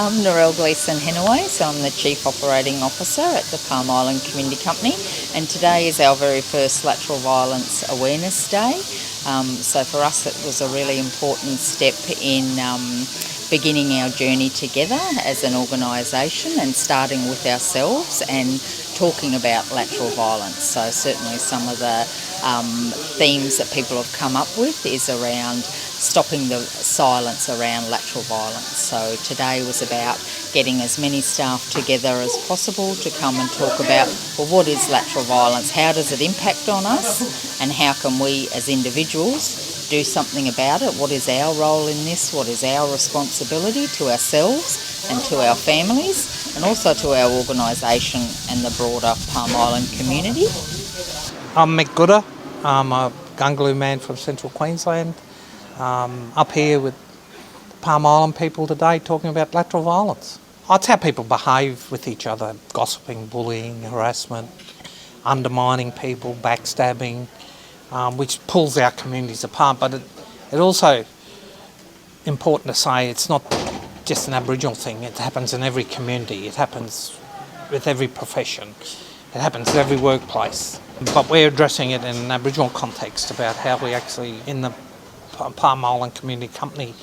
I'm Narelle Gleeson-Henaway, so I'm the Chief Operating Officer at the Palm Island Community Company, and today is our very first Lateral Violence Awareness Day. So for us it was a really important step in beginning our journey together as an organisation and starting with ourselves and talking about lateral violence. So certainly some of the themes that people have come up with is around stopping the silence around lateral violence. So today was about getting as many staff together as possible to come and talk about, well, what is lateral violence, how does it impact on us, and how can we as individuals do something about it? What is our role in this? What is our responsibility to ourselves and to our families, and also to our organisation and the broader Palm Island community? I'm Mick Gooder. I'm a Gungaloo man from Central Queensland. Up here with Palm Island people today talking about lateral violence. It's how people behave with each other: gossiping, bullying, harassment, undermining people, backstabbing, which pulls our communities apart. But it also important to say it's not just an Aboriginal thing. It happens in every community. It happens with every profession. It happens in every workplace. But we're addressing it in an Aboriginal context about how we actually, in the Palm Island Community Company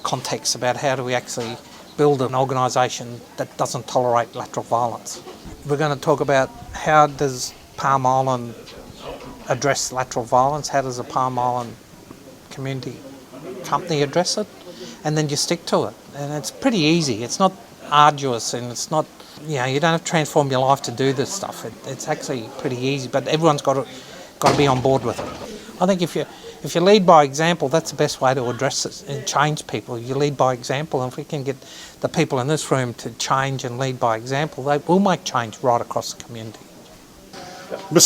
context, about how do we actually build an organisation that doesn't tolerate lateral violence. We're going to talk about how does Palm Island address lateral violence, how does the Palm Island Community Company address it, and then you stick to it. And it's pretty easy, it's not arduous, and it's not, you don't have to transform your life to do this stuff. It's actually pretty easy, but everyone's got to be on board with it. I think if you lead by example, that's the best way to address this and change people. You lead by example, and if we can get the people in this room to change and lead by example, they will make change right across the community.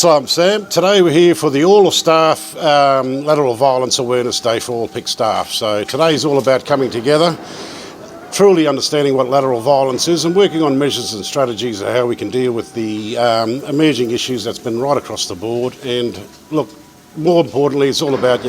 I'm Sam. Today we're here for the all of staff Lateral Violence Awareness Day for all PICC staff. So today is all about coming together, truly understanding what lateral violence is and working on measures and strategies of how we can deal with the emerging issues that's been right across the board. And look, more importantly, it's all about,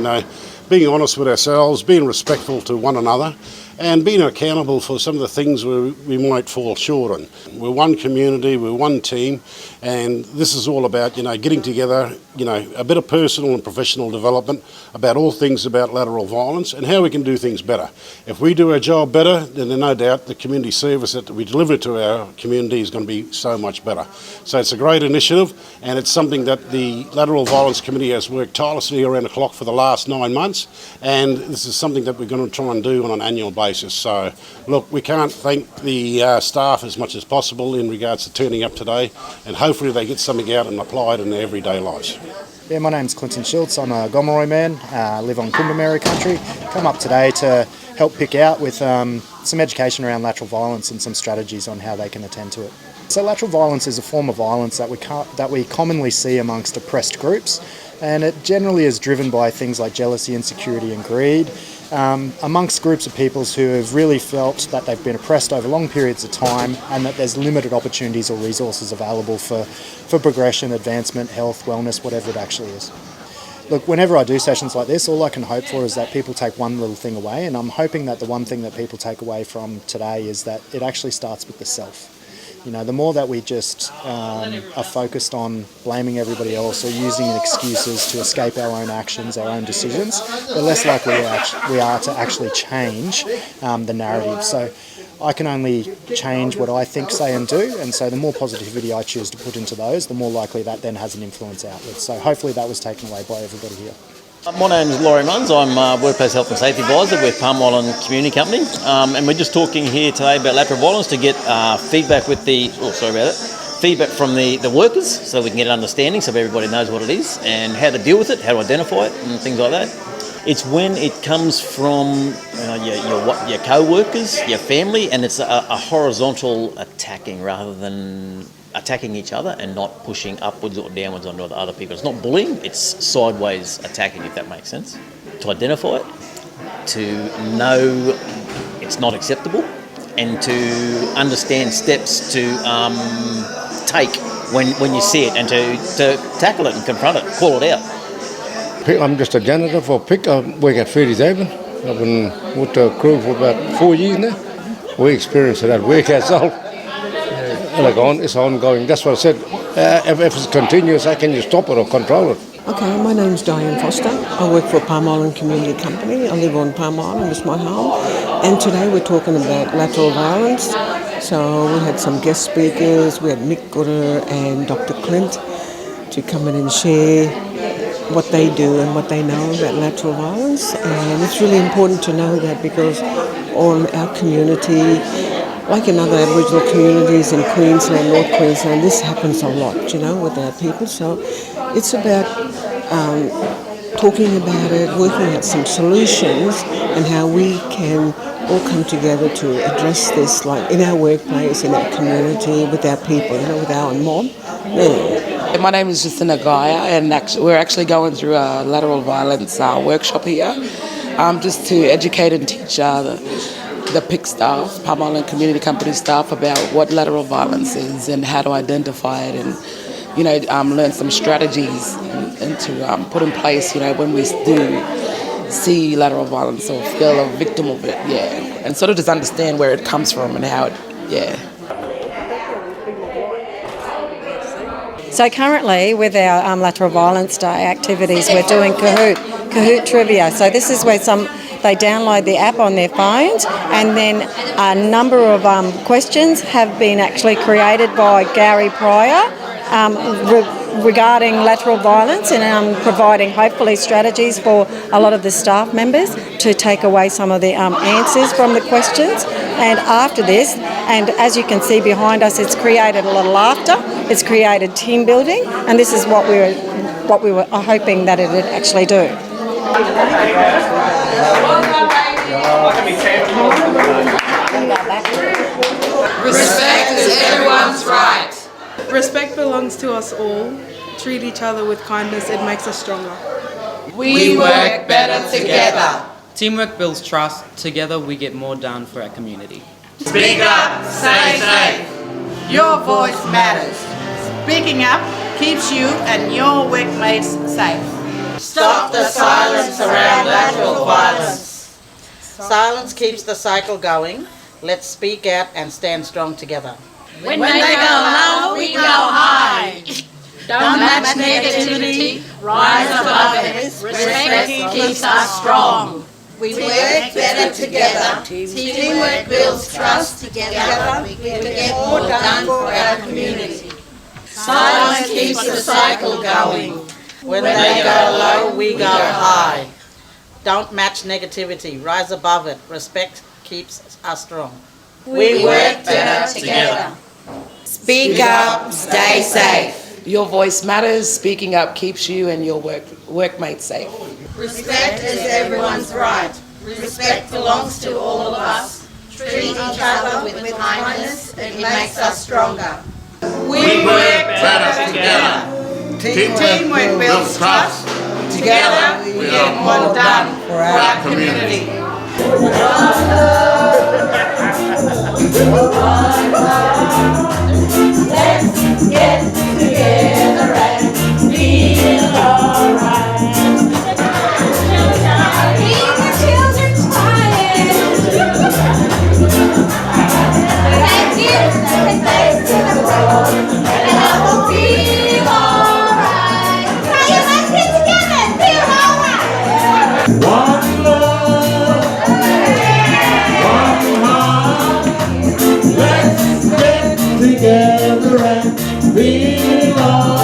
being honest with ourselves, being respectful to one another, and being accountable for some of the things we might fall short on. We're one community, we're one team, and this is all about, getting together, a bit of personal and professional development about all things about lateral violence and how we can do things better. If we do our job better, then there's no doubt the community service that we deliver to our community is going to be so much better. So it's a great initiative, and it's something that the Lateral Violence Committee has worked tirelessly around the clock for the last 9 months, and this is something that we're going to try and do on an annual basis. So, look, we can't thank the staff as much as possible in regards to turning up today, and hopefully they get something out and apply it in their everyday lives. Yeah, my name's Clinton Schultz. I'm a Gomeroi man, live on Kumbermeri country. Come up today to help pick out with some education around lateral violence and some strategies on how they can attend to it. So lateral violence is a form of violence that we commonly see amongst oppressed groups, and it generally is driven by things like jealousy, insecurity and greed, amongst groups of peoples who have really felt that they've been oppressed over long periods of time and that there's limited opportunities or resources available for progression, advancement, health, wellness, whatever it actually is. Look, whenever I do sessions like this, all I can hope for is that people take one little thing away, and I'm hoping that the one thing that people take away from today is that it actually starts with the self. The more that we just are focused on blaming everybody else or using excuses to escape our own actions, our own decisions, the less likely we are to actually change the narrative. So I can only change what I think, say and do, and so the more positivity I choose to put into those, the more likely that then has an influence outwards. So hopefully that was taken away by everybody here. My name is Laurie Munns. I'm a Workplace Health and Safety Advisor with Palm Island Community Company, and we're just talking here today about lateral violence to get feedback from the workers, so we can get an understanding, so everybody knows what it is and how to deal with it, how to identify it, and things like that. It's when it comes from your co-workers, your family, and it's a horizontal attacking rather than attacking each other and not pushing upwards or downwards onto other people. It's not bullying, it's sideways attacking, if that makes sense. To identify it, to know it's not acceptable, and to understand steps to take when you see it, and to tackle it and confront it, call it out. I'm just a janitor for PICC. I work at Ferries Haven. I've been with the crew for about 4 years now. We experienced it at work ourselves. And it's ongoing. That's what I said. If it's continuous, how can you stop it or control it? Okay, my name's Diane Foster. I work for Palm Island Community Company. I live on Palm Island, it's my home. And today we're talking about lateral violence. So we had some guest speakers. We had Mick Gooder and Dr. Clint to come in and share what they do and what they know about lateral violence. And it's really important to know that because on our community, like in other Aboriginal communities in Queensland, North Queensland, this happens a lot, with our people. So it's about talking about it, working out some solutions and how we can all come together to address this, like in our workplace, in our community, with our people, with our mob. Yeah. My name is Justina Gaia, and we're actually going through a lateral violence workshop here, just to educate and teach the PICC staff, Palm Island Community Company staff, about what lateral violence is and how to identify it, and learn some strategies and to put in place, when we do see lateral violence or feel a victim of it, and sort of just understand where it comes from and how it, So currently with our Lateral Violence Day activities, we're doing Kahoot trivia. So this is where they download the app on their phones, and then a number of questions have been actually created by Gary Pryor regarding lateral violence, and providing hopefully strategies for a lot of the staff members to take away some of the answers from the questions. And after this, and as you can see behind us, it's created a lot of laughter, it's created team building, and this is what we were hoping that it would actually do. Respect is everyone's right. Respect belongs to us all. Treat each other with kindness, it makes us stronger. We work better together. Teamwork builds trust. Together we get more done for our community. Speak up, stay safe. Your voice matters. Speaking up keeps you and your workmates safe. Stop the silence around lateral violence. Silence keeps the cycle going. Let's speak out and stand strong together. When they go low, we go high. Don't match negativity, rise above it. Respect keeps us strong. We work better together. Teamwork builds trust. Together we get more done for our community. Silence keeps the cycle going. When they go low, we go high. Don't match negativity, rise above it. Respect keeps us strong. We work better together. Speak up, stay safe. Your voice matters. Speaking up keeps you and your workmates safe. Respect is everyone's right. Respect belongs to all of us. Treat each other with kindness, it makes us stronger. We work better together. Teamwork builds trust. Together we get more done for our community. Let's get together and feel alright. Children's crying. Thank you. Thanks to the world, and I will feel alright. Let's get together and feel alright. One love, one heart. Let's get together and feel alright.